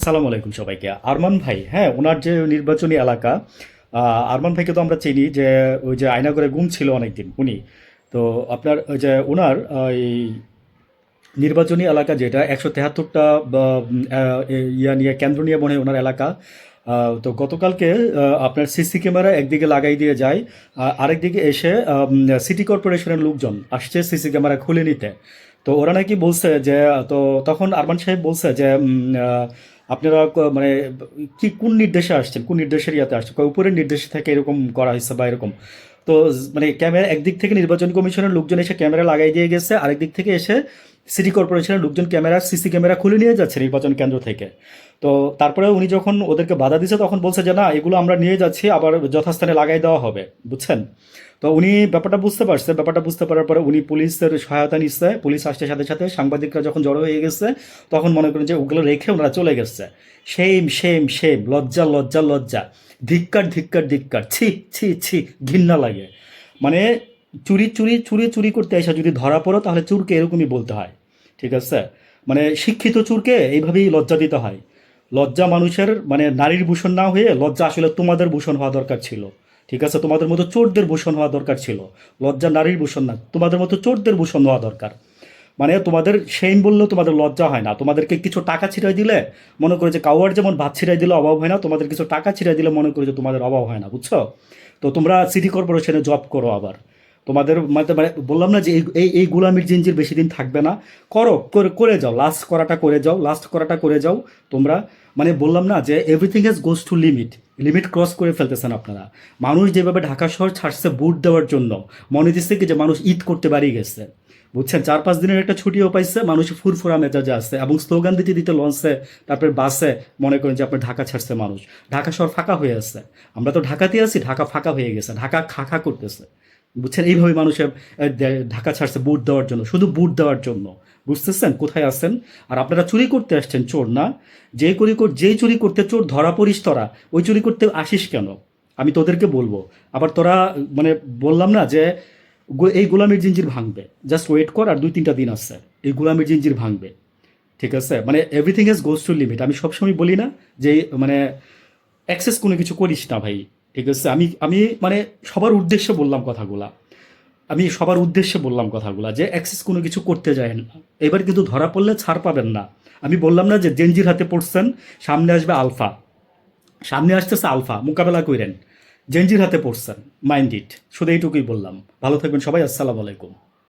সালাম আলাইকুম সবাইকে। আরমান ভাই, হ্যাঁ, ওনার যে নির্বাচনী এলাকা, আরমান ভাইকে তো আমরা চিনি যে ওই যে আয়নাগরে গুম ছিল অনেকদিন উনি। তো আপনার ওই যে ওনার এই নির্বাচনী এলাকা যেটা ১৭৩টা ইয়া নিয়ে কেন্দ্র নিয়ে মনে হয় ওনার এলাকা। তো গতকালকে আপনার সিসি ক্যামেরা একদিকে লাগাই দিয়ে যায়, আরেকদিকে এসে সিটি কর্পোরেশনের লোকজন আসছে সিসি ক্যামেরা খুলে নিতে। তো ওরা নাকি বলছে যে, তো তখন আরমান সাহেব বলছে যে আপনারা মানে কি কোন নির্দেশে আসছেন, কোন নির্দেশের ইয়াতে আসছেন, কয় উপরের নির্দেশ থেকে এরকম করা হয়েছে বা এরকম। তো মানে ক্যামেরা একদিক থেকে নির্বাচন কমিশনের লোকজন এসে ক্যামেরা লাগাই দিয়ে গেছে, আরেক দিক থেকে এসে সিটি কর্পোরেশনের লোকজন ক্যামেরা সিসি ক্যামেরা খুলে নিয়ে যাচ্ছে নির্বাচন কেন্দ্র থেকে। তো তারপরে উনি যখন ওদেরকে বাধা দিছে তখন বলছে যে না, এগুলো আমরা নিয়ে যাচ্ছি, আবার যথাস্থানে লাগাই দেওয়া হবে, বুঝছেন। তো উনি ব্যাপারটা বুঝতে পারছে, ব্যাপারটা বুঝতে পারার পরে উনি পুলিশের সহায়তা নিচ্ছে। পুলিশ আসছে সাথে সাথে, সাংবাদিকরা যখন জড়ো হয়ে গেছে তখন মনে করেন যে ওগুলো রেখে ওনারা চলে গেছে। সেম সেম সেম, লজ্জা লজ্জা লজ্জা, ধিক্কার ধিক্কার ধিক্কার, ছি ছি ছি, ঘৃণা লাগে। মানে চুরি চুরি চুরি চুরি করতে এসে যদি ধরা পড়ো তাহলে চুরকে এরকমই বলতে হয়, ঠিক আছে। মানে শিক্ষিত চুরকে এইভাবেই লজ্জা দিতে হয়। লজ্জা মানুষের মানে নারীর ভূষণ না হয়ে লজ্জা আসলে তোমাদের ভূষণ হওয়া দরকার ছিল, ঠিক আছে। তোমাদের মতো চোরদের ভূষণ হওয়া দরকার ছিল। লজ্জা নারীর ভূষণ না, তোমাদের মতো চোরদের ভূষণ হওয়া দরকার। মানে তোমাদের সেইম বললেও তোমাদের লজ্জা হয় না। তোমাদেরকে কিছু টাকা ছিটাই দিলে মনে করে যে কাউয়ার যেমন ভাত ছিটাই দিলে অভাব হয় না, তোমাদের কিছু টাকা ছিটাই দিলে মনে করে যে তোমাদের অভাব হয় না, বুঝছো। তো তোমরা সিটি কর্পোরেশনে জব করো আবার। তোমাদের মানে মানে বললাম না যে এই এই এই গুলামির জিঞ্জির বেশি দিন থাকবে না। করো, করে যাও, লাস্ট করাটা করে যাও, লাস্ট করাটা করে যাও তোমরা। মানে বললাম না যে everything has goes to limit, limit cross করে ফেলতেছেন আপনারা। মানুষ যেভাবে ঢাকা শহর ছাড়ছে ভোট দেওয়ার জন্য, মনে দিচ্ছে কি যে মানুষ ঈদ করতে বাড়ি গেছে, বুঝছেন। ৪-৫ দিনের একটা ছুটিও পাইছে, মানুষ ফুরফুরা মেজাজে আসছে এবং স্লোগান দিতে দিতে লঞ্চে, তারপরে বাসে মনে করেন যে আপনার ঢাকা ছাড়ছে মানুষ। ঢাকা শহর ফাঁকা হয়ে আছে। আমরা তো ঢাকাতে আছি, ঢাকা ফাঁকা হয়ে গেছে, ঢাকা খা খা করতেছে, বুঝছেন। এইভাবে মানুষের ঢাকা ছাড়ছে বুট দেওয়ার জন্য, শুধু বুট দেওয়ার জন্য। বুঝতেছেন কোথায় আছেন। আর আপনারা চুরি করতে আসছেন, চোর না। যেই চুরি করতে চোর ধরা পড়িস তোরা, ওই চুরি করতে আসিস কেন, আমি তোদেরকে বলবো। আবার তোরা মানে বললাম না যে এই গোলামির জিঞ্জির ভাঙবে, জাস্ট ওয়েট কর, আর 2-3টা দিন আছে, এই গোলামির জিঞ্জির ভাঙবে, ঠিক আছে। মানে everything is goes to limit. আমি সবসময় বলি না যে মানে অ্যাক্সেস কোনো কিছু করিস না ভাই, ঠিক আছে। আমি আমি মানে সবার উদ্দেশ্যে বললাম কথাগুলা, আমি সবার উদ্দেশ্যে বললাম কথাগুলা যে অ্যাক্সেস কোনো কিছু করতে যায় না। এবার কিন্তু ধরা পড়লে ছাড় পাবেন না। আমি বললাম না যে জেনজির হাতে পড়ছেন, সামনে আসবে আলফা, সামনে আসতেছে আলফা, মোকাবেলা করেন। জেনজির হাতে পড়ছেন, মাইন্ড ইট। শুধু এইটুকুই বললাম। ভালো থাকবেন সবাই, আসসালামু আলাইকুম।